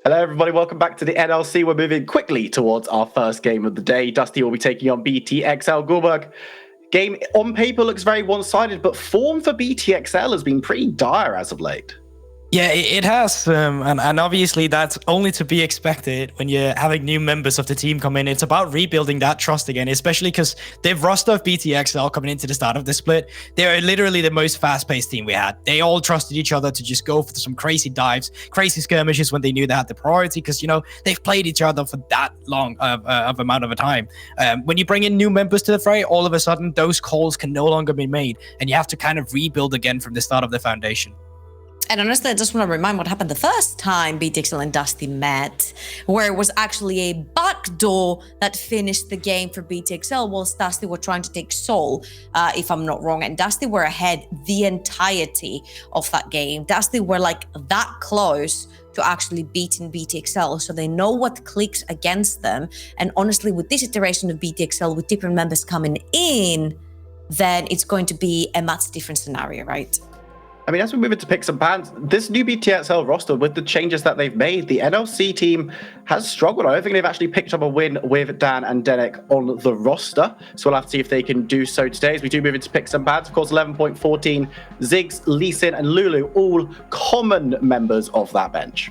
Hello, everybody. Welcome back to the NLC. We're moving quickly towards our first game of the day. Dusty will be taking on BTXL Gulberg. Game on paper looks very one-sided, but form for BTXL has been pretty dire as of late. Yeah, it has, and obviously that's only to be expected when you're having new members of the team come in. It's about rebuilding that trust again, especially because they've roster of BTXL coming into the start of the split. They're literally the most fast-paced team we had. They all trusted each other to just go for some crazy dives, crazy skirmishes when they knew they had the priority, because, you know, they've played each other for that long of amount of a time. When you bring in new members to the fray, all of a sudden those calls can no longer be made, and you have to kind of rebuild again from the start of the foundation. And honestly, I just want to remind what happened the first time BTXL and Dusty met, where it was actually a backdoor that finished the game for BTXL whilst Dusty were trying to take Seoul, if I'm not wrong. And Dusty were ahead the entirety of that game. Dusty were like that close to actually beating BTXL, so they know what clicks against them. And honestly, with this iteration of BTXL, with different members coming in, then it's going to be a much different scenario, right? I mean, as we move into picks and pans, this new BTXL roster, with the changes that they've made, the NLC team has struggled. I don't think they've actually picked up a win with Dan and Denek on the roster. So we'll have to see if they can do so today as we do move into picks and pans. Of course, 11.14, Ziggs, Lee Sin, and Lulu, all common members of that bench.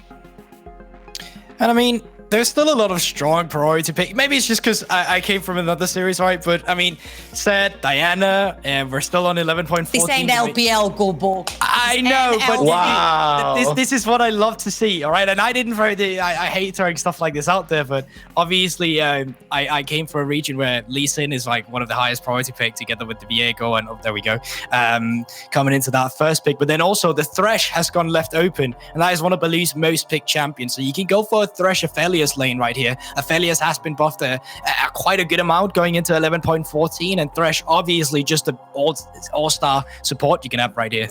And I mean, there's still a lot of strong priority pick. Maybe it's just because I came from another series, right? But I mean, Seth, Diana, and we're still on 11.14. This ain't LPL, go ball. I know, but wow. This is what I love to see, all right? And I didn't throw I hate throwing stuff like this out there, but obviously I came from a region where Lee Sin is like one of the highest priority pick together with the Viego, and there we go, coming into that first pick. But then also the Thresh has gone left open, and that is one of Baloo's most picked champions. So you can go for a Thresh Aphelios lane right here. Aphelios has been buffed quite a good amount going into 11.14, and Thresh obviously just an all-star support you can have right here.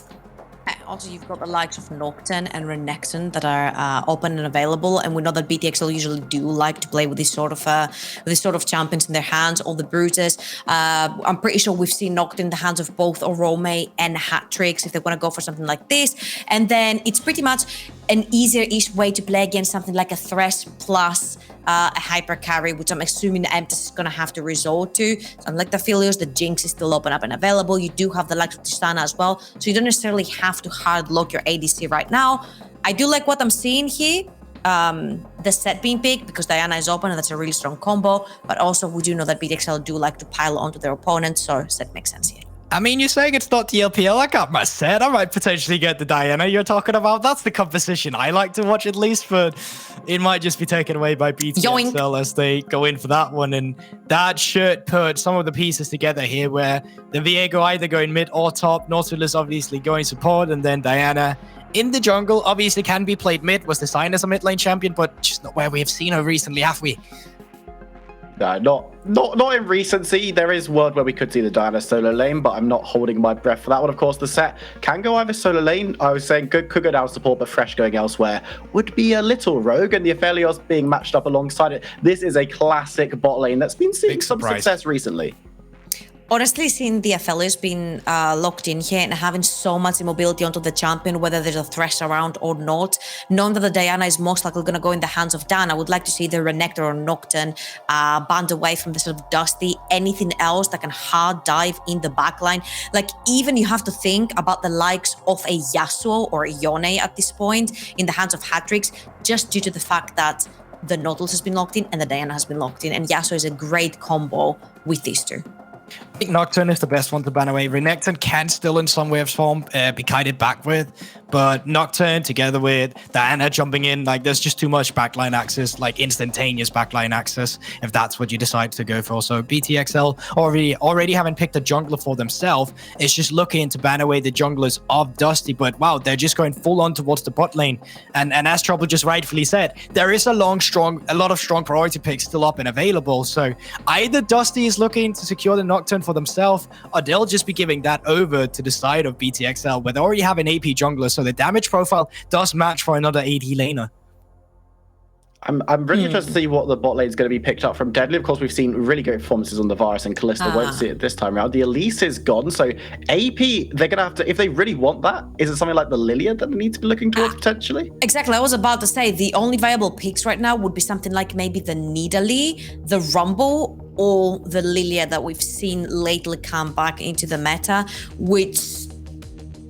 Also, you've got the likes of Nocturne and Renekton that are open and available, and we know that BTXL usually do like to play with this sort of champions in their hands, all the Brutus. I'm pretty sure we've seen Nocturne in the hands of both Orome and Hatrix if they want to go for something like this. And then it's pretty much an easier-ish way to play against something like a Thresh plus a hyper carry, which I'm assuming the Emptus is going to have to resort to. So unlike the Aphelios, the Jinx is still open up and available. You do have the likes of Tristana as well, so you don't necessarily have to hard lock your ADC right now. I do like what I'm seeing here. The set being picked because Diana is open and that's a really strong combo, but also we do know that BTXL do like to pile onto their opponents, so set makes sense here. I mean, you're saying it's not the LPL. I got my set. I might potentially get the Diana you're talking about. That's the composition I like to watch at least, but it might just be taken away by BTXL as they go in for that one. And that should put some of the pieces together here where the Viego either going mid or top. Nautilus obviously going support, and then Diana in the jungle obviously can be played mid, was designed as a mid lane champion, but just not where we have seen her recently, have we? No, not in recency. There is word where we could see the Diana solo lane, but I'm not holding my breath for that one. Of course, the set can go either solo lane. I was saying could go down support, but Fresh going elsewhere would be a little rogue, and the Aphelios being matched up alongside it. This is a classic bot lane that's been seeing some success recently. Honestly, seeing the Aphelios being locked in here and having so much immobility onto the champion, whether there's a Thresh around or not, knowing that the Diana is most likely going to go in the hands of Dan, I would like to see the Renekton or Nocturne banned away from the sort of Dusty, anything else that can hard dive in the backline. Like, even you have to think about the likes of a Yasuo or a Yone at this point in the hands of Hatrix, just due to the fact that the Nautilus has been locked in and the Diana has been locked in, and Yasuo is a great combo with these two. I think Nocturne is the best one to ban away. Renekton can still in some way of form be kited back with, but Nocturne together with Diana jumping in, like there's just too much backline access, like instantaneous backline access, if that's what you decide to go for. So BTXL already having picked a jungler for themselves, it's just looking to ban away the junglers of Dusty, but wow, they're just going full on towards the bot lane. And as Trouble just rightfully said, there is a lot of strong priority picks still up and available. So either Dusty is looking to secure the Nocturne for themselves, or they'll just be giving that over to the side of BTXL, where they already have an AP jungler, so the damage profile does match for another AD laner. I'm really interested to see what the bot lane is going to be picked up from Deadly. Of course, we've seen really great performances on the Varus and Kalista. Won't see it this time around. The Elise is gone, so AP, they're going to have to, if they really want that, is it something like the Lilia that they need to be looking towards potentially? Exactly. I was about to say the only viable picks right now would be something like maybe the Nidalee, the Rumble, or the Lilia that we've seen lately come back into the meta, which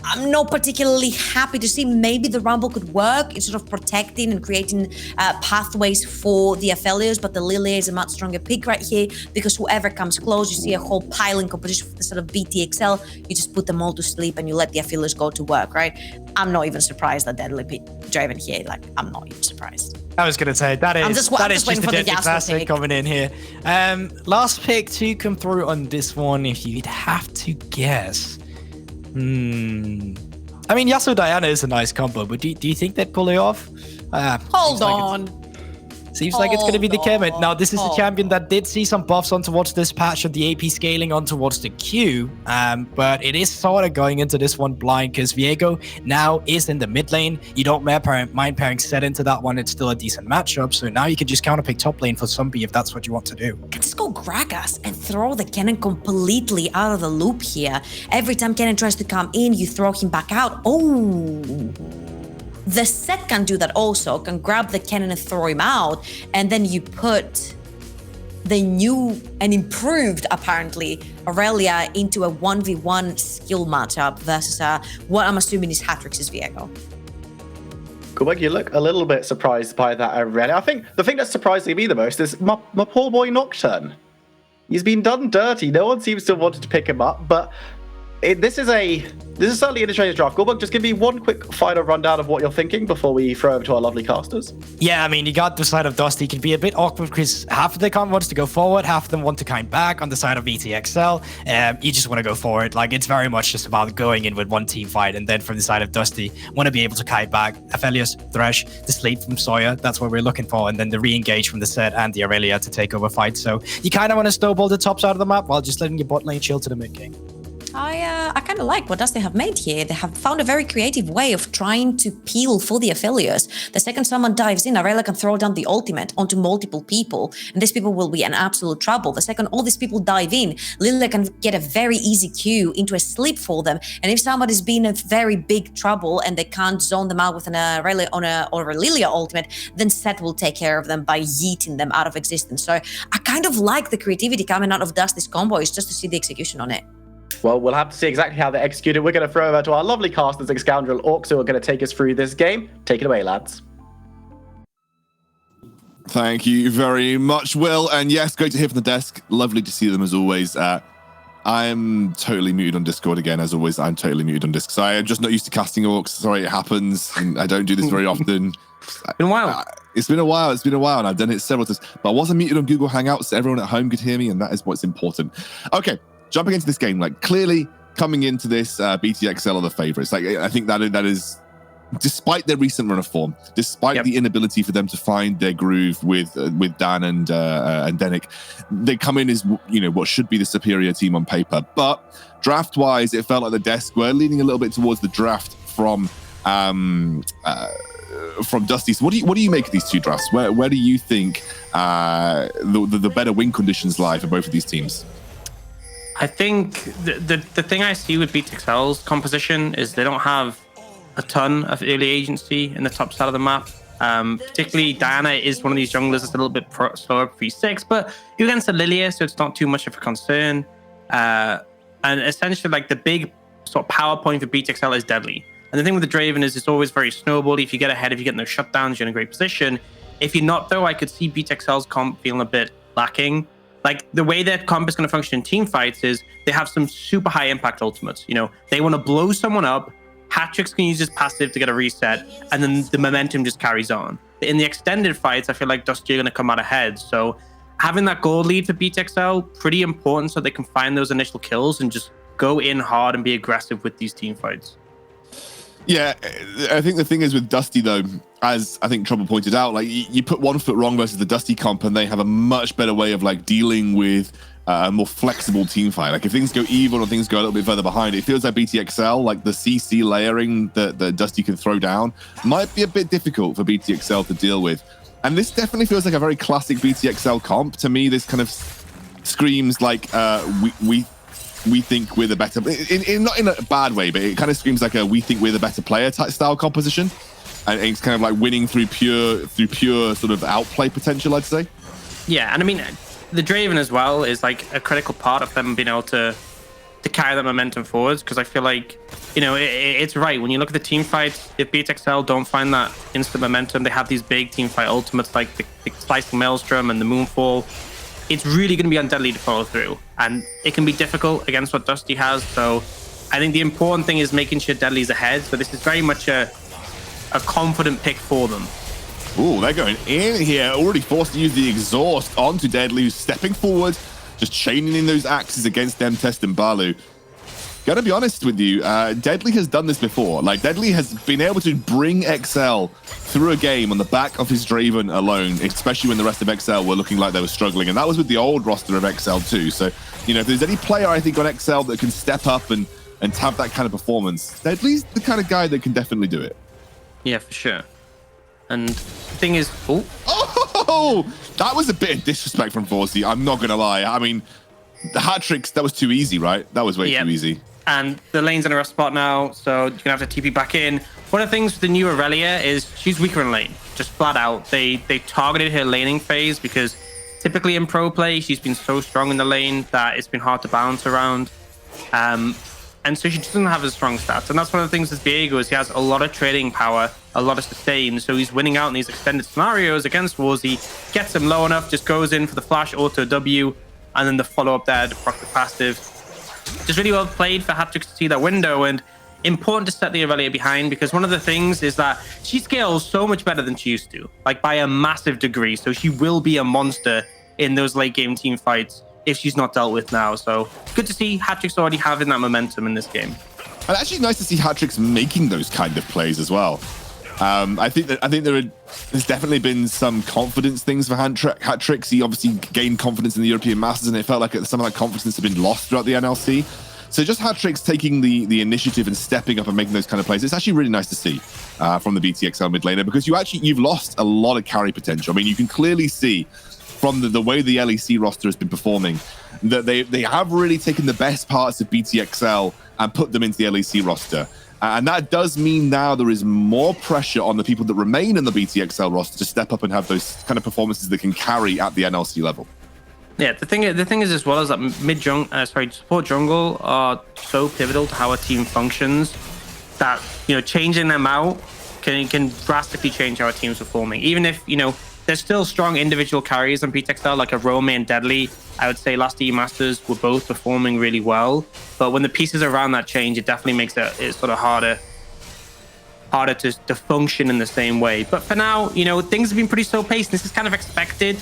I'm not particularly happy to see. Maybe the Rumble could work in sort of protecting and creating pathways for the Aphelios, but the Lilia is a much stronger pick right here because whoever comes close, you see a whole piling composition for the sort of BTXL, you just put them all to sleep and you let the Aphelios go to work, right? I'm not even surprised that Deadly picked Draven here. Like, I'm not even surprised. I was going to say, that is just the Deadly Classic pick coming in here. Last pick to come through on this one, if you'd have to guess. I mean, Yasuo Diana is a nice combo, but do you think they'd pull it off? Hold on. Seems like it's going to be the Kemet. Now, this is a champion that did see some buffs on towards this patch of the AP scaling on towards the Q, but it is sort of going into this one blind because Viego now is in the mid lane. You don't mind pairing Set into that one. It's still a decent matchup, so now you can just counterpick top lane for Zombie if that's what you want to do. Just go Gragas and throw the cannon completely out of the loop here. Every time cannon tries to come in, you throw him back out. Oh! The Set can do that also, can grab the cannon and throw him out, and then you put the new and improved, apparently, Aurelia into a 1v1 skill matchup versus what I'm assuming is Hatrix's Viego. Kubek, you look a little bit surprised by that, Aurelia. I think the thing that's surprising me the most is my poor boy Nocturne. He's been done dirty. No one seems to have wanted to pick him up, but this is certainly an interesting draft. Goldberg, just give me one quick final rundown of what you're thinking before we throw over to our lovely casters. Yeah, I mean, you got the side of Dusty. It can be a bit awkward because half of the comp wants to go forward, half of them want to kind back. On the side of BTXL, you just want to go forward. Like, it's very much just about going in with one team fight. And then from the side of Dusty, want to be able to kite back. Aphelios, Thresh, the sleep from Sawyer, that's what we're looking for. And then the re-engage from the Set and the Aurelia to take over fight. So you kind of want to snowball the top side of the map while just letting your bot lane chill to the mid game. I kind of like what Dusty have made here. They have found a very creative way of trying to peel for the Aphelios. The second someone dives in, Aurelia can throw down the ultimate onto multiple people, and these people will be in absolute trouble. The second all these people dive in, Lilia can get a very easy Q into a sleep for them, and if somebody's been in very big trouble and they can't zone them out with an Aurelia or a Lilia ultimate, then Set will take care of them by yeeting them out of existence. So I kind of like the creativity coming out of Dusty's combo. It's just to see the execution on it. Well, we'll have to see exactly how they execute it. We're going to throw over to our lovely casters, Scoundrel Orcs, who are going to take us through this game. Take it away, lads. Thank you very much, Will. And yes, great to hear from the desk. Lovely to see them as always. I'm totally muted on Discord again, as always. I'm totally muted on Discord. So I am just not used to casting Orcs. Sorry, it happens. And I don't do this very often. It's been a while. It's been a while, and I've done it several times. But I wasn't muted on Google Hangouts, so everyone at home could hear me, and that is what's important. Okay. Jumping into this game, like clearly coming into this, BTXL are the favorites. Like I think that is, despite their recent run of form, despite the inability for them to find their groove with Dan and Denick, they come in as what should be the superior team on paper. But draft wise, it felt like the desk were leaning a little bit towards the draft from Dusty. So what do you make of these two drafts? Where do you think the better win conditions lie for both of these teams? I think the thing I see with BTXL's composition is they don't have a ton of early agency in the top side of the map. Particularly Diana is one of these junglers that's a little bit slower 3-6, but you're against a Lilia, so it's not too much of a concern. And essentially, like the big sort of power point for BTXL is Deadly. And the thing with the Draven is it's always very snowbally. If you get ahead, if you get no shutdowns, you're in a great position. If you're not, though, I could see BTXL's comp feeling a bit lacking. Like the way that comp is going to function in team fights is they have some super high impact ultimates. They want to blow someone up. Hatrix can use his passive to get a reset, and then the momentum just carries on. In the extended fights, I feel like Dusty are going to come out ahead. So having that gold lead for BTXL, pretty important so they can find those initial kills and just go in hard and be aggressive with these team fights. Yeah, I think the thing is with Dusty, though, as I think Trouble pointed out, like you put 1 foot wrong versus the Dusty comp, and they have a much better way of like dealing with a more flexible team fight. Like if things go evil or things go a little bit further behind, it feels like BTXL, like the CC layering that Dusty can throw down, might be a bit difficult for BTXL to deal with. And this definitely feels like a very classic BTXL comp. To me, this kind of screams like we think we're the better, not in a bad way, but it kind of screams like a we think we're the better player type style composition. And it's kind of like winning through pure sort of outplay potential, I'd say. Yeah, and I mean, the Draven as well is like a critical part of them being able to carry that momentum forwards, because I feel like, it's right. When you look at the team fights, if BTXL don't find that instant momentum, they have these big team fight ultimates like the Slicing Maelstrom and the Moonfall. It's really going to be on Deadly to follow through, and it can be difficult against what Dusty has. So I think the important thing is making sure Deadly's ahead. So this is very much a confident pick for them. Ooh, they're going in here, already forced to use the exhaust onto Deadly, who's stepping forward, just chaining in those axes against Demtest and Balu. Gotta be honest with you, Deadly has done this before. Like, Deadly has been able to bring XL through a game on the back of his Draven alone, especially when the rest of XL were looking like they were struggling. And that was with the old roster of XL too. So, if there's any player, I think, on XL that can step up and have that kind of performance, Deadly's the kind of guy that can definitely do it. Yeah, for sure. And the thing is, oh, that was a bit of disrespect from Forsey. I'm not going to lie. I mean, the hat tricks, that was too easy, right? That was way too easy. And the lane's in a rough spot now, so you're going to have to TP back in. One of the things with the new Aurelia is she's weaker in lane, just flat out. They targeted her laning phase because typically in pro play, she's been so strong in the lane that it's been hard to balance around. And so she doesn't have as strong stats. And that's one of the things with Viego is he has a lot of trading power, a lot of sustain. So he's winning out in these extended scenarios against Warzy, gets him low enough, just goes in for the flash auto W, and then the follow-up there to proc the passive. Just really well played for Hatrix to see that window, and important to set the Aurelia behind, because one of the things is that she scales so much better than she used to, like by a massive degree. So she will be a monster in those late game team fights if she's not dealt with now. So good to see Hatrix already having that momentum in this game. And actually nice to see Hatrix making those kind of plays as well. I think there's definitely been some confidence things for Hatrix. He obviously gained confidence in the European Masters, and it felt like some of that confidence had been lost throughout the NLC. So just Hatrix taking the initiative and stepping up and making those kind of plays, it's actually really nice to see from the BTXL mid laner, because you've lost a lot of carry potential. I mean, you can clearly see from the way the LEC roster has been performing that they have really taken the best parts of BTXL and put them into the LEC roster. And that does mean now there is more pressure on the people that remain in the BTXL roster to step up and have those kind of performances that can carry at the NLC level. Yeah, the thing is as well is that support jungle are so pivotal to how a team functions that changing them out can drastically change how a team's performing. Even if there's still strong individual carries on BTXL, like a Romy and Deadly. I would say last EU Masters were both performing really well, but when the pieces around that change, it definitely makes it sort of harder to function in the same way. But for now, things have been pretty slow paced. This is kind of expected.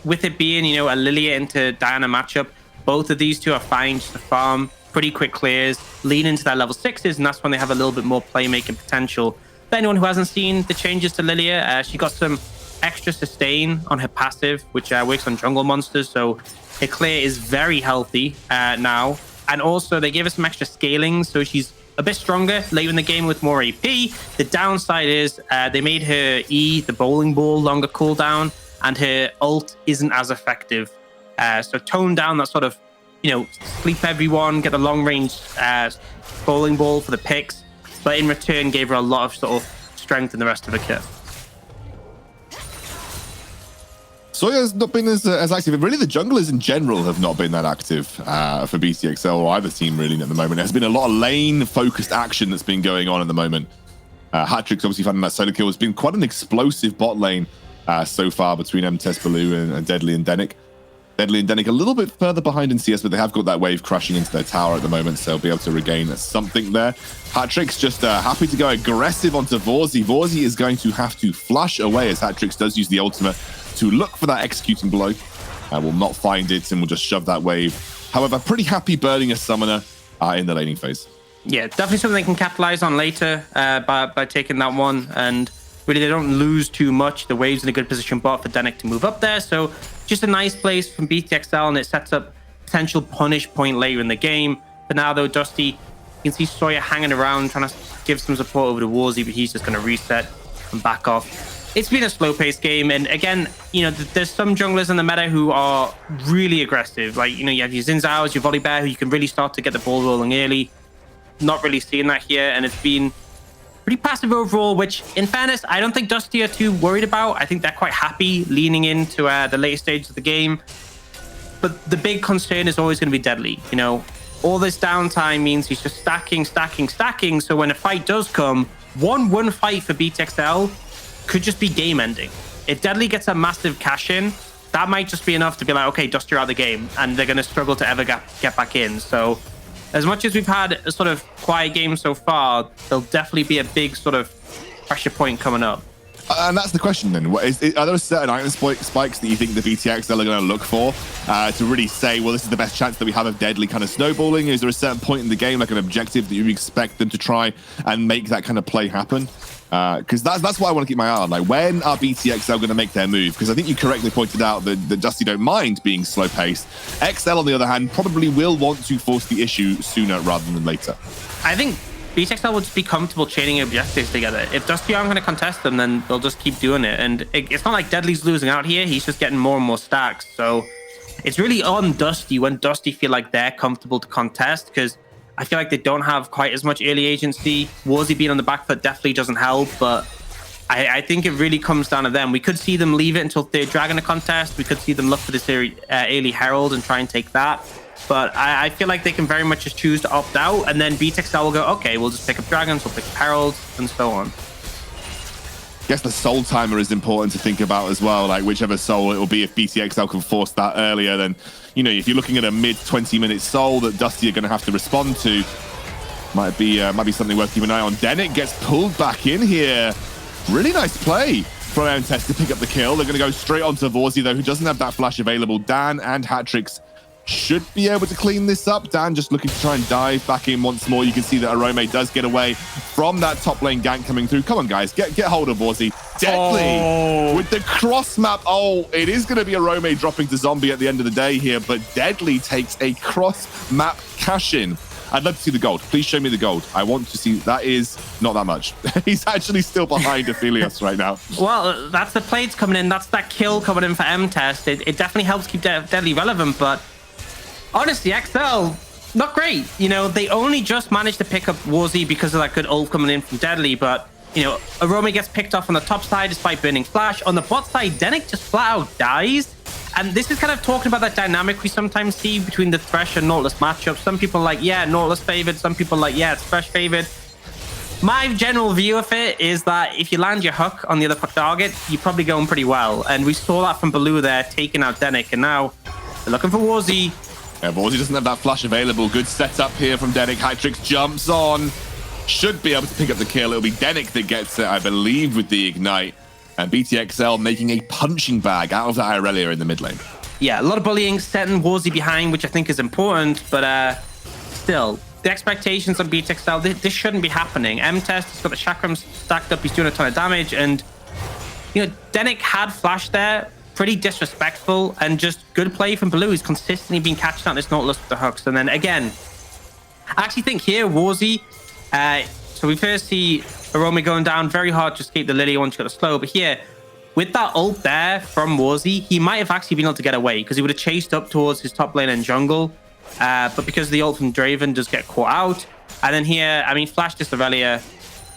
With it being, a Lilia into Diana matchup, both of these two are fine just to farm, pretty quick clears, lean into their level 6s, and that's when they have a little bit more playmaking potential. For anyone who hasn't seen the changes to Lilia, she got some extra sustain on her passive, which works on jungle monsters, so her clear is very healthy now. And also they gave her some extra scaling, so she's a bit stronger later in the game with more AP. The downside is they made her E, the bowling ball, longer cooldown, and her ult isn't as effective. So tone down that sort of, sleep everyone, get the long range bowling ball for the picks, but in return gave her a lot of sort of strength in the rest of the kit. Soya's not been as active. Really, the junglers in general have not been that active for BTXL or either team really at the moment. There's been a lot of lane-focused action that's been going on at the moment. Hatrix obviously finding that solo kill has been quite an explosive bot lane so far between Test Baloo and Deadly and Denick. Deadly and Denick a little bit further behind in CS, but they have got that wave crashing into their tower at the moment, so they'll be able to regain something there. Hatrix just happy to go aggressive onto Vorzy. Vorzy is going to have to flush away as Hatrix does use the ultimate to look for that executing blow. Will not find it and will just shove that wave. However, pretty happy burning a summoner in the laning phase. Yeah, definitely something they can capitalize on later by taking that one. And really, they don't lose too much. The wave's in a good position bot for Denick to move up there. So just a nice place from BTXL, and it sets up potential punish point later in the game. For now, though, Dusty, you can see Sawyer hanging around, trying to give some support over to Warzy, but he's just going to reset and back off. it's been a slow-paced game, and again, there's some junglers in the meta who are really aggressive. Like, you have your Xin Zhao's, your Volibear, who you can really start to get the ball rolling early. Not really seeing that here, and it's been pretty passive overall, which, in fairness, I don't think Dusty are too worried about. I think they're quite happy leaning into the late stage of the game. But the big concern is always going to be Deadly. All this downtime means he's just stacking. So when a fight does come, one fight for BTXL could just be game ending. If Deadly gets a massive cash in, that might just be enough to be like, okay, Dusty, you're out of the game, and they're going to struggle to ever get back in. So as much as we've had a sort of quiet game so far, there'll definitely be a big sort of pressure point coming up. And that's the question then. Are there certain item spikes that you think the BTXL are going to look for to really say, well, this is the best chance that we have of Deadly kind of snowballing? Is there a certain point in the game, like an objective that you expect them to try and make that kind of play happen? Because that's why I want to keep my eye on. Like, when are BTXL going to make their move? Because I think you correctly pointed out that Dusty don't mind being slow-paced. XL, on the other hand, probably will want to force the issue sooner rather than later. I think BTXL will just be comfortable chaining objectives together. If Dusty aren't going to contest them, then they'll just keep doing it. And it's not like Deadly's losing out here. He's just getting more and more stacks. So it's really on Dusty when Dusty feel like they're comfortable to contest, because I feel like they don't have quite as much early agency. Warzy being on the back foot definitely doesn't help, but I think it really comes down to them. We could see them leave it until third Dragon to contest. We could see them look for this early Herald and try and take that. But I feel like they can very much just choose to opt out, and then BTXL will go, okay, we'll just pick up Dragons, we'll pick up Heralds, and so on. I guess the soul timer is important to think about as well. Like, whichever soul it will be, if BTXL can force that earlier, then, if you're looking at a mid 20-minute soul that Dusty are going to have to respond to, might be something worth keeping an eye on. Denick gets pulled back in here. Really nice play from MTest to pick up the kill. They're going to go straight onto Vorzy, though, who doesn't have that flash available. Dan and Hatrix should be able to clean this up. Dan just looking to try and dive back in once more. You can see that Arome does get away from that top lane gank coming through. Come on, guys, get hold of Vorzy. Deadly with the cross map. Oh, it is going to be Arome dropping to Zombie at the end of the day here, but Deadly takes a cross map cash in. I'd love to see the gold. Please show me the gold. I want to see. That is not that much. He's actually still behind Aphelios right now. Well, that's the plates coming in. That's that kill coming in for M-Test. It definitely helps keep Deadly relevant, but honestly, XL, not great. They only just managed to pick up Warzy because of that good ult coming in from Deadly, but, Arome gets picked off on the top side despite burning flash. On the bot side, Denick just flat out dies. And this is kind of talking about that dynamic we sometimes see between the Thresh and Nautilus matchup. Some people are like, yeah, Nautilus favored. Some people are like, yeah, it's Thresh favored. My general view of it is that if you land your hook on the other target, you're probably going pretty well. And we saw that from Baloo there, taking out Denick. And now they're looking for Warzy. Yeah, Vorzy doesn't have that flash available. Good setup here from Denick. Hytrix jumps on. Should be able to pick up the kill. It'll be Denick that gets it, I believe, with the Ignite. And BTXL making a punching bag out of that Irelia in the mid lane. Yeah, a lot of bullying, setting Warzy behind, which I think is important. But still, the expectations on BTXL, this shouldn't be happening. M-Test has got the Chakrams stacked up. He's doing a ton of damage. And, Denick had flash there. Pretty disrespectful, and just good play from Baloo. He's consistently been catching out this Nautilus with the hooks. And then again, I actually think here, Warzy, so we first see Arome going down very hard to escape the Lily once you got the slow. But here, with that ult there from Warzy, he might have actually been able to get away because he would have chased up towards his top lane and jungle. But because the ult from Draven does get caught out. And then here, flash this Aurelia,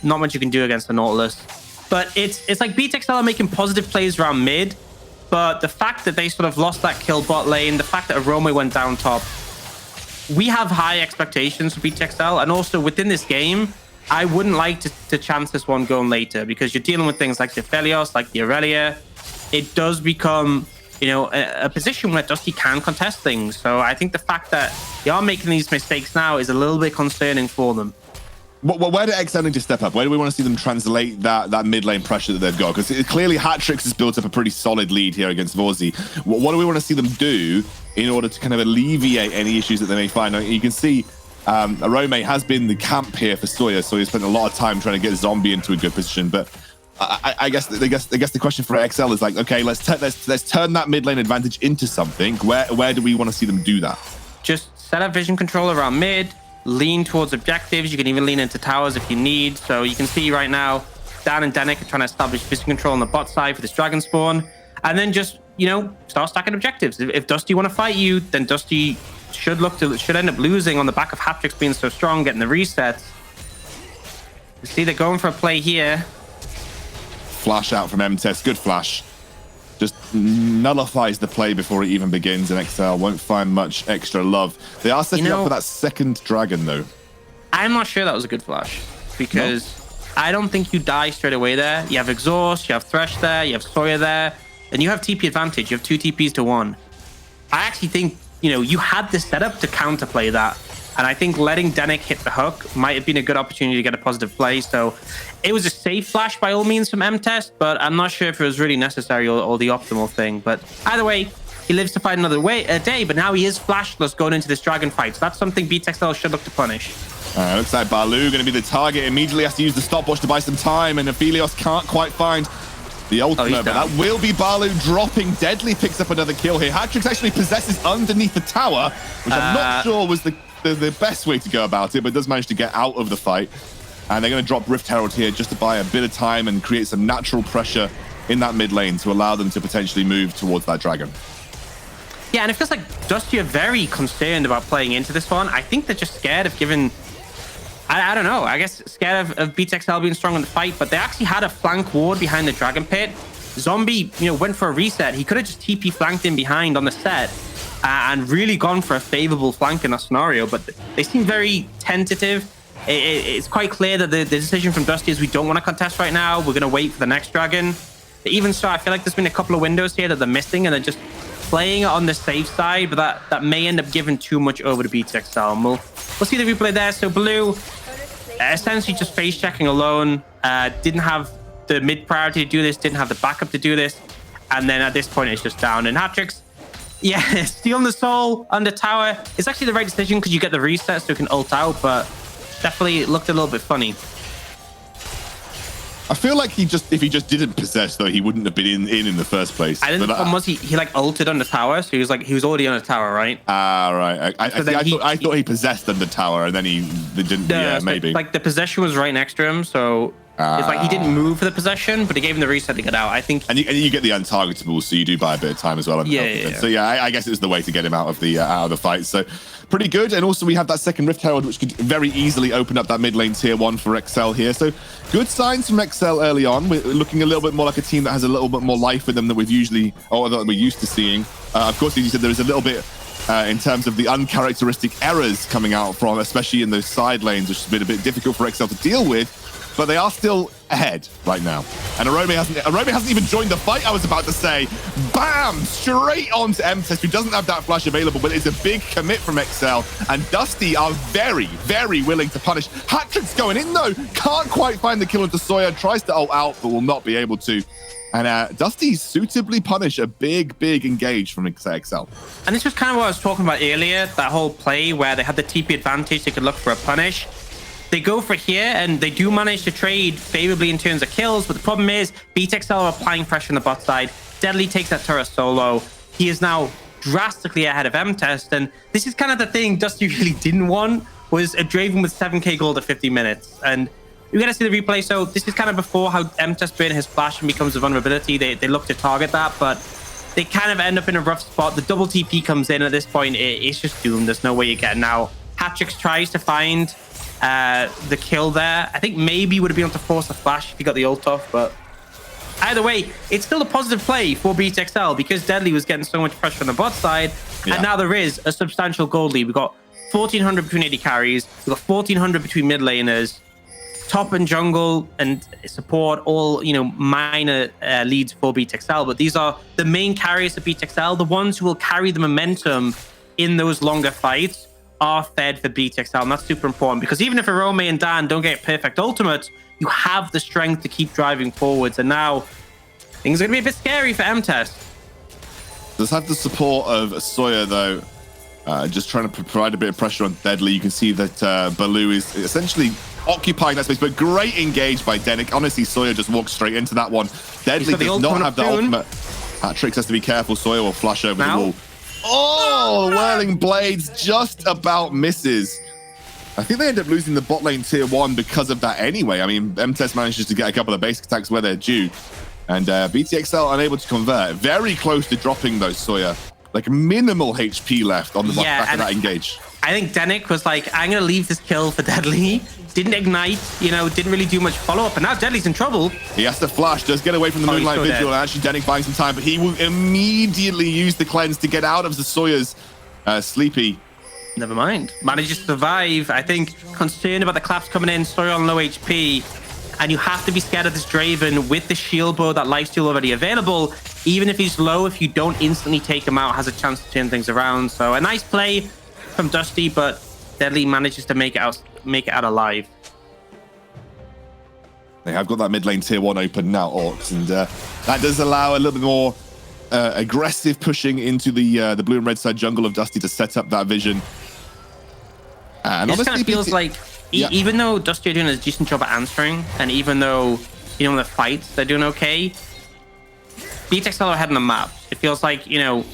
not much you can do against the Nautilus. But it's like BTXL are making positive plays around mid. But the fact that they sort of lost that kill bot lane, the fact that Arome went down top, we have high expectations for BTXL. And also within this game, I wouldn't like to chance this one going later, because you're dealing with things like the Aphelios, like the Aurelia. It does become, a position where Dusty can contest things. So I think the fact that they are making these mistakes now is a little bit concerning for them. Where do XL need to step up? Where do we want to see them translate that mid lane pressure that they've got? Because clearly Hatrix has built up a pretty solid lead here against Vorzy. What do we want to see them do in order to kind of alleviate any issues that they may find? You can see Arome has been the camp here for Sawyer. Sawyer spent a lot of time trying to get Zombie into a good position. But I guess the question for XL is like, okay, let's turn that mid lane advantage into something. Where do we want to see them do that? Just set up vision control around mid. Lean towards objectives. You can even lean into towers if you need. So you can see right now, Dan and Denik are trying to establish vision control on the bot side for this dragon spawn, and then just, you know, start stacking objectives. If Dusty want to fight you, then Dusty should end up losing on the back of Hatrix being so strong, getting the resets. You see they're going for a play here. Flash out from MTest, good flash. Just nullifies the play before it even begins, and XL won't find much extra love. They are setting up for that second dragon, though. I'm not sure that was a good flash, because I don't think you die straight away there. You have Exhaust, you have Thresh there, you have Sawyer there, and you have TP advantage. You have 2 TPs to 1. I actually think, you know, you had this setup to counterplay that. And I think letting Denik hit the hook might have been a good opportunity to get a positive play. So it was a safe flash by all means from MTest, but I'm not sure if it was really necessary or the optimal thing. But either way, he lives to fight another day, but now he is flashless going into this dragon fight. So that's something BTXL should look to punish. Looks like Baloo going to be the target. Immediately has to use the stopwatch to buy some time, and Aphelios can't quite find the ultimate, but that will be Baloo dropping. Deadly picks up another kill here. Hatrix actually possesses underneath the tower, which I'm not sure was the best way to go about it, but does manage to get out of the fight. And they're going to drop Rift Herald here just to buy a bit of time and create some natural pressure in that mid lane to allow them to potentially move towards that dragon. Yeah, and it feels like Dusty are very concerned about playing into this one. I think they're just scared of giving... I don't know. I guess scared of BTXL being strong in the fight, but they actually had a flank ward behind the Dragon Pit. Zombie, you know, went for a reset. He could have just TP flanked in behind on the set and really gone for a favorable flank in that scenario, but they seem very tentative. It's quite clear that the decision from Dusty is we don't want to contest right now. We're going to wait for the next dragon. But even so, I feel like there's been a couple of windows here that they're missing, and they're just playing it on the safe side, but that may end up giving too much over to BTXL. And we'll see the replay there. So Blue essentially just face checking alone, didn't have the mid priority to do this, didn't have the backup to do this, and then at this point it's just down. And Hatrix, yeah, stealing the soul under tower is actually the right decision because you get the reset so you can ult out, but definitely looked a little bit funny. I feel like if he just didn't possess, though, he wouldn't have been in the first place. I didn't. But, he like ulted on the tower, so he was already on the tower, right? Right. I thought he possessed on the tower, and then he didn't. Yeah, maybe. Like the possession was right next to him, so it's like he didn't move for the possession, but he gave him the reset to get out. I think. And you get the untargetable, so you do buy a bit of time as well. Yeah. So yeah, I guess it was the way to get him out of the fight. So pretty good. And also we have that second Rift Herald, which could very easily open up that mid lane tier 1 for XL here. So good signs from XL early on. We're looking a little bit more like a team that has a little bit more life with them than we're used to seeing. Of course, as you said, there is a little bit in terms of the uncharacteristic errors coming out from, especially in those side lanes, which has been a bit difficult for XL to deal with. But they are still ahead right now. And Arome hasn't even joined the fight, I was about to say. Bam! Straight on to MTest, who doesn't have that flash available, but it's a big commit from XL. And Dusty are very, very willing to punish. Hatrix going in, though. Can't quite find the kill into Sawyer. Tries to ult out, but will not be able to. And Dusty suitably punish a big engage from XL. And this was kind of what I was talking about earlier, that whole play where they had the TP advantage, they could look for a punish. They go for here, and they do manage to trade favorably in terms of kills, but the problem is BTXL are applying pressure on the bot side. Deadly takes that turret solo. He is now drastically ahead of MTest, and this is kind of the thing Dusty really didn't want, was a Draven with 7k gold at 50 minutes. And you're going to see the replay, so this is kind of before how MTest burn his flash and becomes a vulnerability. They look to target that, but they kind of end up in a rough spot. The double TP comes in at this point. It's just doomed. There's no way you get now. Hatrix tries to find the kill there. I think maybe would have been able to force a flash if he got the ult off, but either way, it's still a positive play for BTXL because Deadly was getting so much pressure on the bot side, and now there is a substantial gold lead. We've got 1,400 between AD carries, we've got 1,400 between mid laners, top and jungle and support, all, you know, minor leads for BTXL, but these are the main carriers of BTXL, the ones who will carry the momentum in those longer fights are fed for BTXL, and that's super important because even if Arome and Dan don't get perfect ultimates, you have the strength to keep driving forwards, and now things are going to be a bit scary for MTest. Does have the support of Sawyer, though, just trying to provide a bit of pressure on Deadly. You can see that Baloo is essentially occupying that space, but great engage by Denik. Honestly, Sawyer just walks straight into that one. Deadly does not have the ultimate. Hatrix has to be careful. Sawyer will flash over the wall. Oh, Whirling Blades just about misses. I think they end up losing the bot lane tier 1 because of that anyway. I mean, MTS manages to get a couple of basic attacks where they're due. And BTXL unable to convert. Very close to dropping those Sawyer. Like minimal HP left on the back of that engage. I think Denick was like, I'm going to leave this kill for Deadly. Didn't ignite, you know, didn't really do much follow-up. And now Deadly's in trouble. He has to flash, does get away from the Moonlight Vigil. And actually Denick buying some time, but he will immediately use the cleanse to get out of the Sawyer's sleepy. Never mind. Manages to survive. I think concerned about the claps coming in, Sawyer on low HP. And you have to be scared of this Draven with the shield bow, that lifesteal already available. Even if he's low, if you don't instantly take him out, has a chance to turn things around. So a nice play from Dusty, but Deadly manages to make it out alive. They have got that mid lane tier 1 open now, Orcs, and that does allow a little bit more aggressive pushing into the blue and red side jungle of Dusty to set up that vision. And it kind of feels like, even though Dusty are doing a decent job at answering, and even though, you know, in the fights, they're doing okay, BTXL are ahead on the map. It feels like, you know,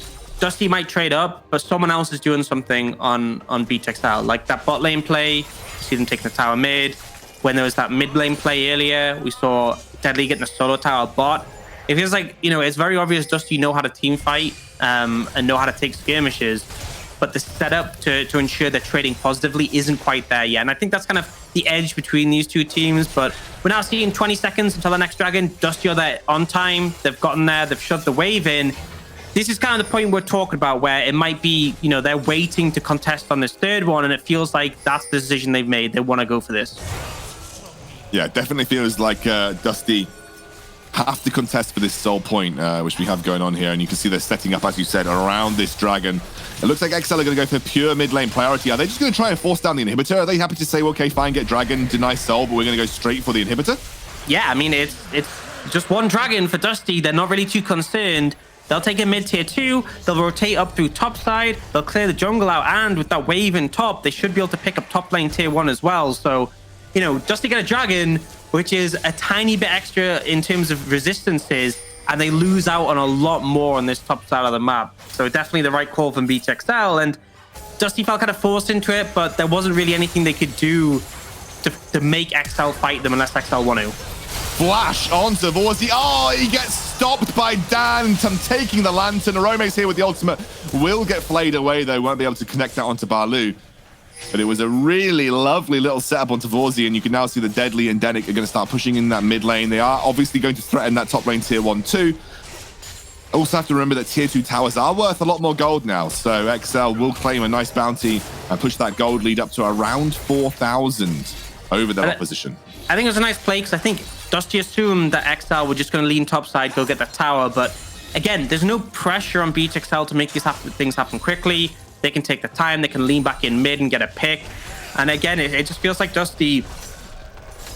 Dusty might trade up, but someone else is doing something on BTXL. Like that bot lane play, see them taking the tower mid. When there was that mid lane play earlier, we saw Deadly getting a solo tower bot. It feels like, you know, it's very obvious Dusty know how to team fight and know how to take skirmishes. But the setup to ensure they're trading positively isn't quite there yet. And I think that's kind of the edge between these two teams. But we're now seeing 20 seconds until the next dragon. Dusty are there on time. They've gotten there. They've shoved the wave in. This is kind of the point we're talking about where it might be, you know, they're waiting to contest on this third one. And it feels like that's the decision they've made. They want to go for this. Yeah, it definitely feels like Dusty have to contest for this soul point, which we have going on here. And you can see they're setting up, as you said, around this dragon. It looks like XL are going to go for pure mid lane priority. Are they just going to try and force down the inhibitor? Are they happy to say, okay, fine, get dragon, deny soul, but we're going to go straight for the inhibitor? Yeah, I mean, it's just one dragon for Dusty. They're not really too concerned. They'll take a mid tier 2. They'll rotate up through top side. They'll clear the jungle out. And with that wave in top, they should be able to pick up top lane tier 1 as well. So, you know, Dusty get a dragon, which is a tiny bit extra in terms of resistances, and they lose out on a lot more on this top side of the map. So definitely the right call from BTXL, and Dusty felt kind of forced into it, but there wasn't really anything they could do to make XL fight them unless XL want to. Flash onto Vorzi. Oh, he gets stopped by Dan. Taking the lantern. Arome's here with the ultimate. Will get flayed away, though. Won't be able to connect that onto Barlu. But it was a really lovely little setup onto Vorzi, and you can now see that Deadly and Denick are going to start pushing in that mid lane. They are obviously going to threaten that top lane tier 1 too. Also have to remember that tier 2 towers are worth a lot more gold now, so XL will claim a nice bounty and push that gold lead up to around 4,000 over their opposition. I think it was a nice play because I think Dusty assumed that XL were just going to lean topside, go get that tower, but again, there's no pressure on BTXL to make these things happen quickly. They can take the time, they can lean back in mid and get a pick. And again, it just feels like Dusty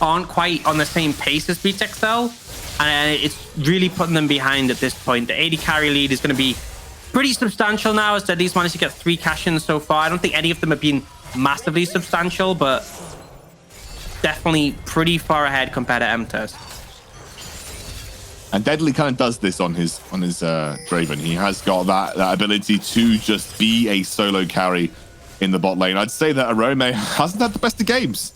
aren't quite on the same pace as BTXL. And it's really putting them behind at this point. The 80 carry lead is going to be pretty substantial now, as Deadly's managed to get 3 cash-ins so far. I don't think any of them have been massively substantial, but definitely pretty far ahead compared to MTS. And Deadly kind of does this on his Draven. He has got that ability to just be a solo carry in the bot lane. I'd say that Arome hasn't had the best of games.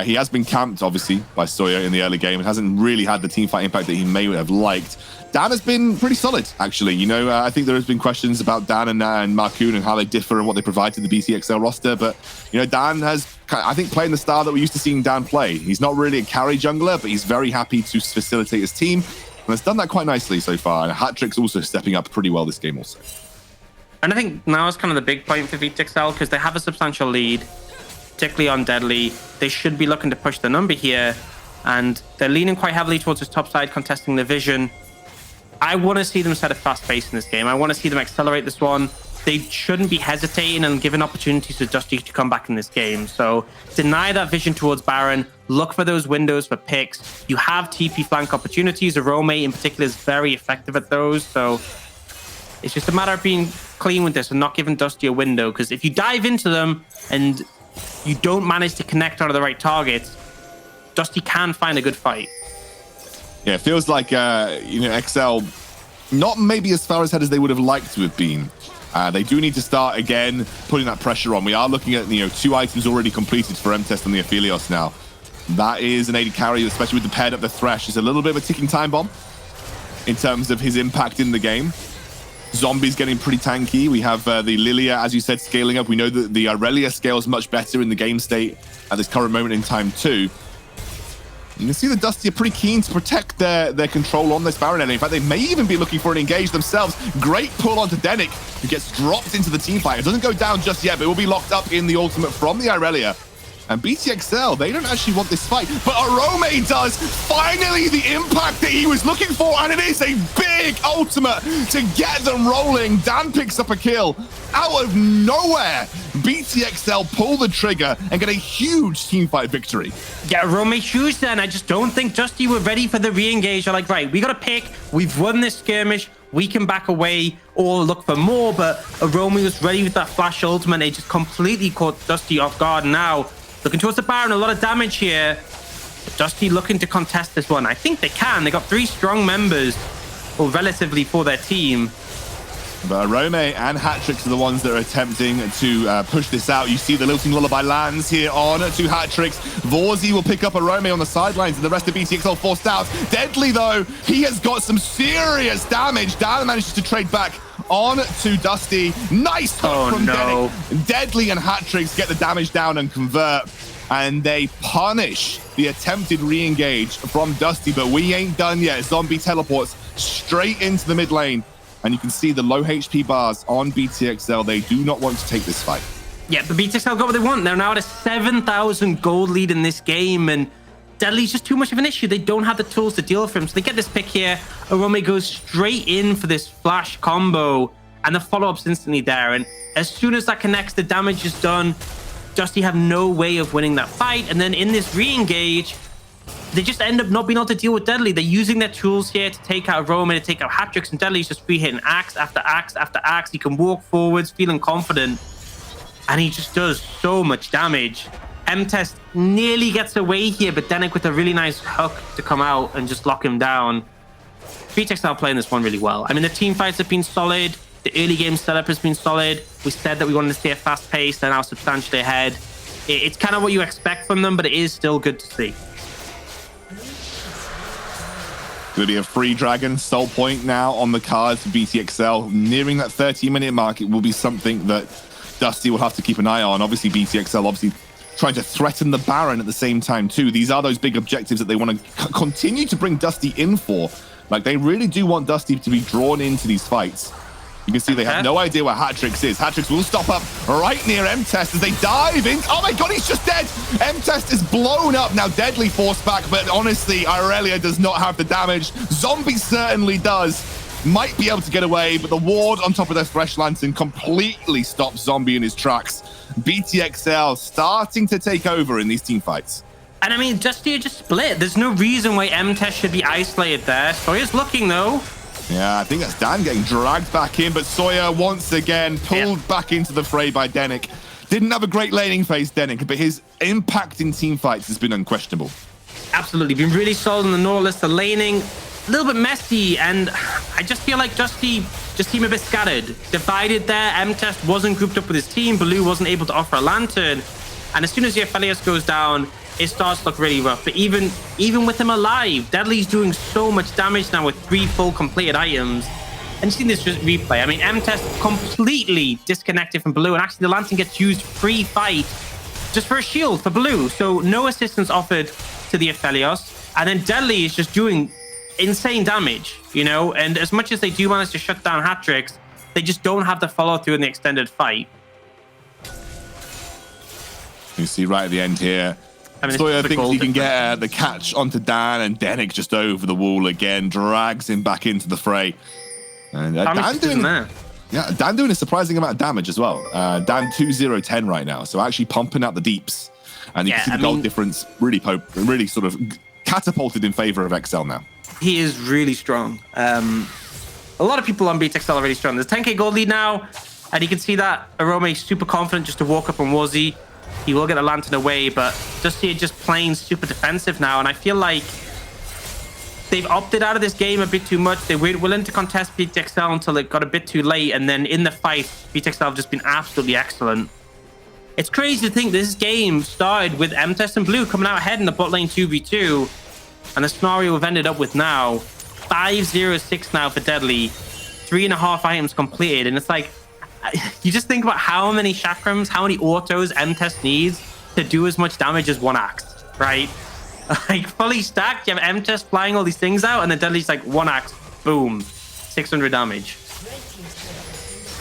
He has been camped, obviously, by Sawyer in the early game and hasn't really had the teamfight impact that he may have liked. Dan has been pretty solid, actually. You know, I think there has been questions about Dan and Marcoon and how they differ and what they provide to the BTXL roster. But, you know, Dan has, I think, playing the style that we're used to seeing Dan play. He's not really a carry jungler, but he's very happy to facilitate his team. And has done that quite nicely so far. And Hat-Trick's also stepping up pretty well this game also. And I think now is kind of the big point for BTXL because they have a substantial lead, particularly on Deadly. They should be looking to push the number here. And they're leaning quite heavily towards this top side, contesting the vision. I want to see them set a fast pace in this game. I want to see them accelerate this one. They shouldn't be hesitating and giving opportunities to Dusty to come back in this game. So deny that vision towards Baron. Look for those windows for picks. You have TP flank opportunities. Arome in particular is very effective at those. So it's just a matter of being clean with this and not giving Dusty a window. Because if you dive into them and you don't manage to connect onto the right targets, Dusty can find a good fight. Yeah, it feels like, you know, XL not maybe as far ahead as they would have liked to have been They do need to start again putting that pressure on. We are looking at 2 items already completed for MTest and the Aphelios now. That is an AD carry, especially with the paired up the Thresh. It's a little bit of a ticking time bomb in terms of his impact in the game. Zombies getting pretty tanky. We have the Lilia, as you said, scaling up. We know that the Irelia scales much better in the game state at this current moment in time too. You can see the Dusty are pretty keen to protect their control on this Baron. In fact, they may even be looking for an engage themselves. Great pull onto Denik, who gets dropped into the team fight. It doesn't go down just yet, but it will be locked up in the ultimate from the Irelia. And BTXL, they don't actually want this fight, but Arome does. Finally, the impact that he was looking for, and it is a big ultimate to get them rolling. Dan picks up a kill out of nowhere. BTXL pull the trigger and get a huge teamfight victory. Yeah, Arome huge then. I just don't think Dusty were ready for the re-engage. They're like, right, we got to pick. We've won this skirmish. We can back away or look for more, but Arome was ready with that flash ultimate. It just completely caught Dusty off guard now. Looking towards the Baron, a lot of damage here. But Dusty looking to contest this one. I think they can. They got 3 strong members, or relatively, for their team. But Arome and Hatrix are the ones that are attempting to push this out. You see the Lilting Lullaby lands here on to Hatrix. Vorzi will pick up Arome on the sidelines, and the rest of BTXL forced out. Deadly, though, he has got some serious damage. Dan manages to trade back on to Dusty. Nice hook from Denik. Deadly and Hatrix get the damage down and convert, and they punish the attempted re-engage from Dusty. But we ain't done yet. Zombie teleports straight into the mid lane, and you can see the low HP bars on BTXL. They do not want to take this fight. Yeah, but BTXL got what they want. They're now at a 7,000 gold lead in this game, and Deadly's just too much of an issue. They don't have the tools to deal with him. So they get this pick here. Arome goes straight in for this flash combo, and the follow-up's instantly there. And as soon as that connects, the damage is done. Dusty have no way of winning that fight. And then in this re-engage, they just end up not being able to deal with Deadly. They're using their tools here to take out Arome, to take out Hatrix, and Deadly's just free hitting axe after axe after axe. He can walk forwards, feeling confident, and he just does so much damage. MTest nearly gets away here, but Denik with a really nice hook to come out and just lock him down. BTXL playing this one really well. I mean, the team fights have been solid. The early game setup has been solid. We said that we wanted to stay a fast pace. They're now substantially ahead. It's kind of what you expect from them, but it is still good to see. Going to be a free dragon soul point now on the cards for BTXL. Nearing that 30-minute mark, it will be something that Dusty will have to keep an eye on. Obviously, BTXL trying to threaten the Baron at the same time too. These are those big objectives that they want to continue to bring Dusty in for. Like, they really do want Dusty to be drawn into these fights. You can see they have no idea where Hatrix is. Hatrix will stop up right near MTest as they dive in. Oh my god, he's just dead! MTest is blown up. Now Deadly forced back, but honestly, Irelia does not have the damage. Zombie certainly does. Might be able to get away, but the ward on top of their Thresh Lantern completely stops Zombie in his tracks. BTXL starting to take over in these team fights. And I mean, Dusty just split. There's no reason why MTest should be isolated there. Sawyer's looking though. Yeah, I think that's Dan getting dragged back in, but Sawyer once again pulled back into the fray by Denik. Didn't have a great laning phase, Denik, but his impact in team fights has been unquestionable. Absolutely, been really solid in the Nautilus. The laning, a little bit messy, and I just feel like Dusty just seemed a bit scattered. Divided there, MTest wasn't grouped up with his team, Baloo wasn't able to offer a lantern, and as soon as the Aphelios goes down, it starts to look really rough. But even with him alive, Deadly's doing so much damage now with 3 full completed items. And you've seen this replay. I mean, MTest completely disconnected from Baloo, and actually the lantern gets used pre-fight just for a shield for Baloo. So no assistance offered to the Aphelios. And then Deadly is just doing insane damage, you know? And as much as they do manage to shut down Hatrix, they just don't have the follow-through in the extended fight. You see right at the end here, I mean, Sawyer thinks he can get the catch onto Dan, and Denik just over the wall again, drags him back into the fray. And Dan doing a surprising amount of damage as well. Dan 2-0-10 right now, so actually pumping out the deeps. And you can see the gold difference really sort of catapulted in favor of XL now. He is really strong. A lot of people on BTXL are really strong. There's 10k gold lead now, and you can see that Arome super confident just to walk up on Warzy. He will get the lantern away, but Dusty just playing super defensive now, and I feel like they've opted out of this game a bit too much. They weren't willing to contest BTXL until it got a bit too late. And then in the fight, BTXL have just been absolutely excellent. It's crazy to think this game started with MTest and Blue coming out ahead in the bot lane 2v2. And the scenario we've ended up with now, 5-0-6 now for Deadly, 3.5 items completed. And it's like, you just think about how many chakrams, how many autos MTest needs to do as much damage as one axe, right? Like fully stacked, you have MTest flying all these things out, and then Deadly's like one axe, boom, 600 damage.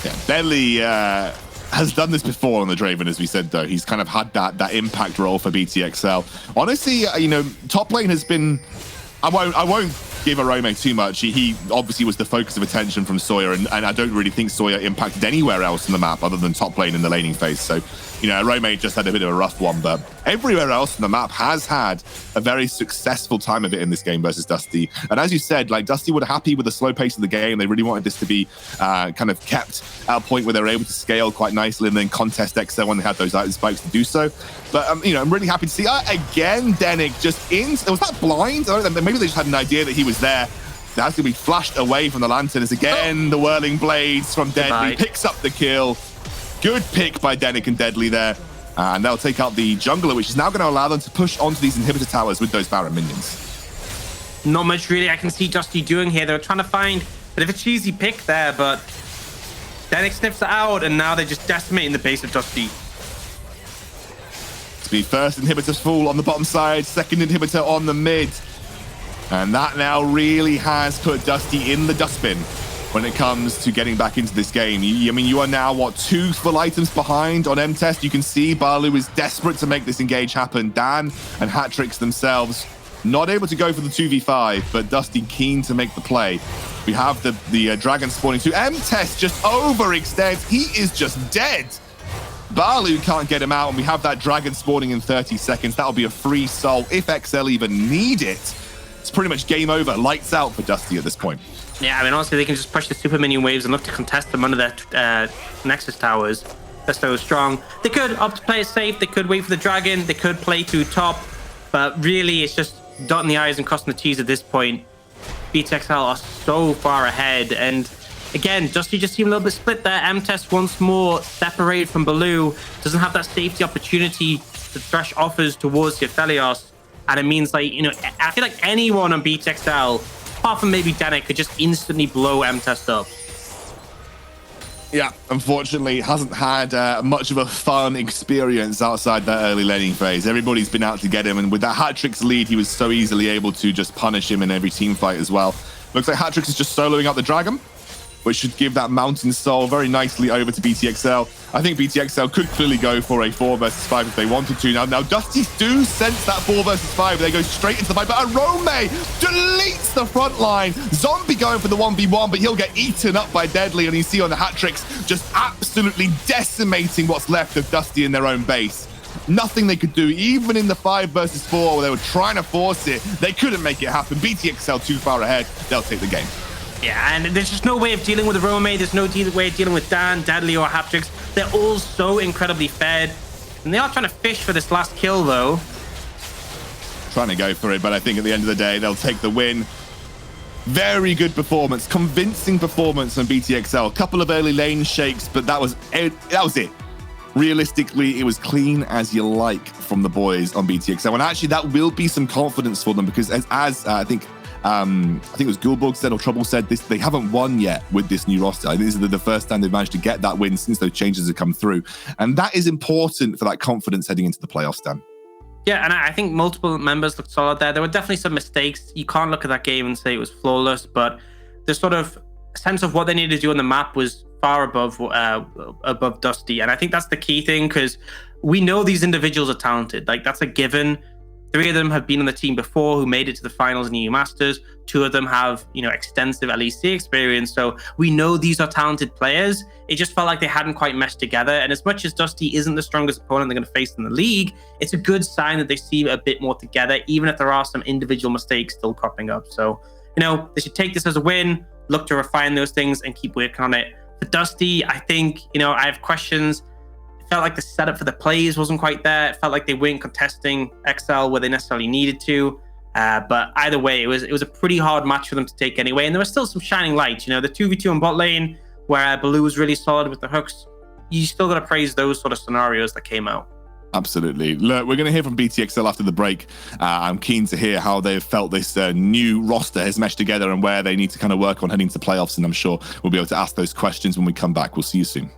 Yeah, Deadly has done this before on the Draven, as we said, though. He's kind of had that impact role for BTXL. Honestly, you know, top lane has been... I won't give Arome too much. He obviously was the focus of attention from Sawyer, and I don't really think Sawyer impacted anywhere else in the map other than top lane in the laning phase. So, you know, Arome just had a bit of a rough one, but everywhere else in the map has had a very successful time of it in this game versus Dusty. And as you said, like, Dusty were happy with the slow pace of the game. They really wanted this to be kind of kept at a point where they were able to scale quite nicely and then contest XL when they had those item spikes to do so. But, you know, I'm really happy to see, again, Denik just in... Was that blind? I don't know, maybe they just had an idea that he was there. That's going to be flashed away from the lantern as again the whirling blades from Deadly picks up the kill. Good pick by Denik and Deadly there. And they'll take out the jungler, which is now going to allow them to push onto these inhibitor towers with those Baron minions. Not much really I can see Dusty doing here. They were trying to find a bit of a cheesy pick there, but Denik sniffs it out, and now they're just decimating the base of Dusty. To be first inhibitor's full on the bottom side, second inhibitor on the mid. And that now really has put Dusty in the dustbin when it comes to getting back into this game. I mean, you are now, what, 2 full items behind on M-Test. You can see Balu is desperate to make this engage happen. Dan and Hatrix themselves not able to go for the 2v5, but Dusty keen to make the play. We have the dragon spawning too. M-Test just overextends. He is just dead. Balu can't get him out, and we have that dragon spawning in 30 seconds. That'll be a free soul if XL even need it. It's pretty much game over, lights out for Dusty at this point. Yeah, I mean, honestly, they can just push the super minion waves and look to contest them under their Nexus towers. They're so strong. They could opt to play it safe. They could wait for the dragon. They could play to top. But really, it's just dotting the I's and crossing the T's at this point. BTXL are so far ahead. And again, Dusty just seemed a little bit split there. M-Test once more separated from Baloo. Doesn't have that safety opportunity that Thresh offers towards the Aphelios. And it means, like, you know, I feel like anyone on BTXL, apart from maybe Denik, could just instantly blow M-Test up. Yeah, unfortunately, hasn't had much of a fun experience outside that early laning phase. Everybody's been out to get him, and with that Hatrix lead, he was so easily able to just punish him in every team fight as well. Looks like Hatrix is just soloing out the dragon, which should give that Mountain Soul very nicely over to BTXL. I think BTXL could clearly go for a 4 versus 5 if they wanted to. Now Dusty do sense that 4 versus 5. They go straight into the fight, but Arome deletes the front line. Zombie going for the 1v1, but he'll get eaten up by Deadly, and you see on the Hatrix just absolutely decimating what's left of Dusty in their own base. Nothing they could do, even in the 5 versus 4 where they were trying to force it. They couldn't make it happen. BTXL too far ahead. They'll take the game. Yeah, and there's just no way of dealing with Arome. There's no way of dealing with Dan, Deadly, or Hatrix. They're all so incredibly fed. And they are trying to fish for this last kill, though. Trying to go for it, but I think at the end of the day, they'll take the win. Very good performance, convincing performance from BTXL. A couple of early lane shakes, but that was it. Realistically, it was clean as you like from the boys on BTXL. And actually, that will be some confidence for them, because as I think it was Gulborg said, or Trouble said, they haven't won yet with this new roster. I think this is the first time they've managed to get that win since those changes have come through. And that is important for that confidence heading into the playoffs, Dan. Yeah, and I think multiple members looked solid there. There were definitely some mistakes. You can't look at that game and say it was flawless, but the sort of sense of what they needed to do on the map was far above Dusty. And I think that's the key thing, because we know these individuals are talented. Like, that's a given. 3 of them have been on the team before who made it to the finals in EU Masters. 2 of them have, you know, extensive LEC experience. So we know these are talented players. It just felt like they hadn't quite meshed together. And as much as Dusty isn't the strongest opponent they're going to face in the league, it's a good sign that they seem a bit more together, even if there are some individual mistakes still cropping up. So, you know, they should take this as a win, look to refine those things and keep working on it. For Dusty, I think, you know, I have questions. Felt like the setup for the plays wasn't quite there. It felt like they weren't contesting XL where they necessarily needed to. But either way, it was a pretty hard match for them to take anyway. And there were still some shining lights. The 2v2 on bot lane, where Baloo was really solid with the hooks. You still got to praise those sort of scenarios that came out. Absolutely. Look, we're going to hear from BTXL after the break. I'm keen to hear how they've felt this new roster has meshed together and where they need to kind of work on heading to playoffs. And I'm sure we'll be able to ask those questions when we come back. We'll see you soon.